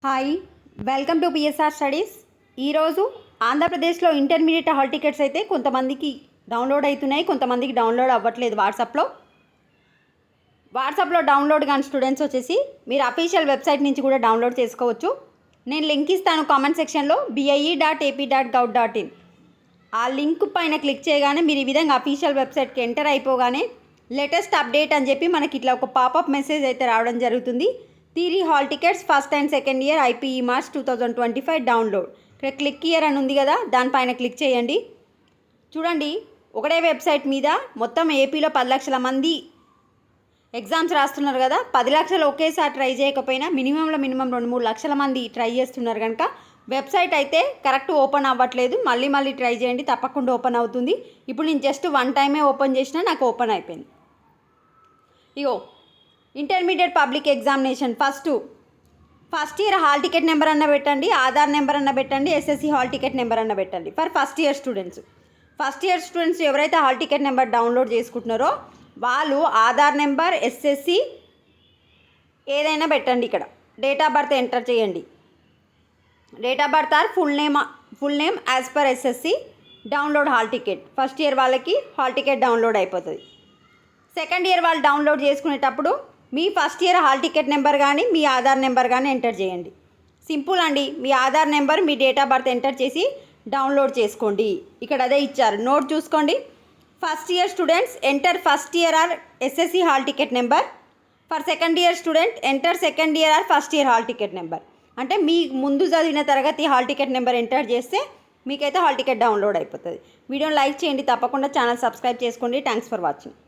Hi, welcome to PSR studies. ఈరోజు ఆంధ్రప్రదేశ్లో intermediate hall tickets అయితే కొంతమందికి డౌన్లోడ్ అవుతున్నాయి, కొంతమందికి డౌన్లోడ్ అవ్వట్లేదు. వాట్సాప్లో డౌన్లోడ్ కాని స్టూడెంట్స్ వచ్చేసి మీరు అఫీషియల్ వెబ్సైట్ నుంచి కూడా డౌన్లోడ్ చేసుకోవచ్చు. నేను లింక్ ఇస్తాను కామెంట్ సెక్షన్లో, bie.ap.gov.in. ఆ లింక్ పైన క్లిక్ చేయగానే మీరు ఈ విధంగా అఫీషియల్ వెబ్సైట్కి ఎంటర్ అయిపోగానే లేటెస్ట్ అప్డేట్ అని చెప్పి మనకి ఇట్లా ఒక పాపప్ మెసేజ్ అయితే రావడం జరుగుతుంది. Theory hall tickets first and second year IPE March 2025 download. ఇక్కడ క్లిక్ ఇయర్ అని ఉంది కదా, దానిపైన క్లిక్ చేయండి. చూడండి, ఒకటే వెబ్సైట్ మీద మొత్తం ఏపీలో 10 లక్షల మంది ఎగ్జామ్స్ రాస్తున్నారు కదా. 10 లక్షలు ఒకేసారి ట్రై చేయకపోయినా మినిమం 2-3 లక్షల మంది ట్రై చేస్తున్నారు కనుక వెబ్సైట్ అయితే కరెక్ట్ ఓపెన్ అవ్వట్లేదు. మళ్ళీ ట్రై చేయండి, తప్పకుండా ఓపెన్ అవుతుంది. ఇప్పుడు నేను జస్ట్ 1 టైమే ఓపెన్ చేసినా నాకు ఓపెన్ అయిపోయింది. ఇగో, intermediate public examination first year hall ticket number అన్న పెట్టండి, ఆధార్ నెంబర్ అన్న పెట్టండి, SSC హాల్ టికెట్ నెంబర్ అన్న పెట్టండి. ఫర్ ఫస్ట్ ఇయర్ స్టూడెంట్స్ ఎవరైతే హాల్ టికెట్ నెంబర్ డౌన్లోడ్ చేసుకుంటున్నారో వాళ్ళు ఆధార్ నెంబర్, SSC ఏదైనా పెట్టండి. ఇక్కడ డేట్ ఆఫ్ బర్త్ ఎంటర్ చేయండి. Date of birth or full name as per SSC. Download hall ticket. First year వాళ్ళకి హాల్ టికెట్ డౌన్లోడ్ అయిపోతుంది. Second year వాళ్ళు డౌన్లోడ్ చేసుకునేటప్పుడు మీ first year hall ticket number కానీ మీ ఆధార్ నెంబర్ కానీ ఎంటర్ చేయండి. సింపుల్ అండి. మీ ఆధార్ నెంబర్, మీ డేట్ ఆఫ్ బర్త్ ఎంటర్ చేసి డౌన్లోడ్ చేసుకోండి. ఇక్కడ అదే ఇచ్చారు, నోట్ చూసుకోండి. First year students enter first year are SSC hall ticket number. For second year student enter second year are first year hall ticket number. అంటే మీ ముందు చదివిన తరగతి హాల్ టికెట్ నెంబర్ ఎంటర్ చేస్తే మీకైతే హాల్ టికెట్ డౌన్లోడ్ అయిపోతుంది. వీడియోని like చేయండి, తప్పకుండా ఛానల్ సబ్స్క్రైబ్ చేసుకోండి. Thanks for watching.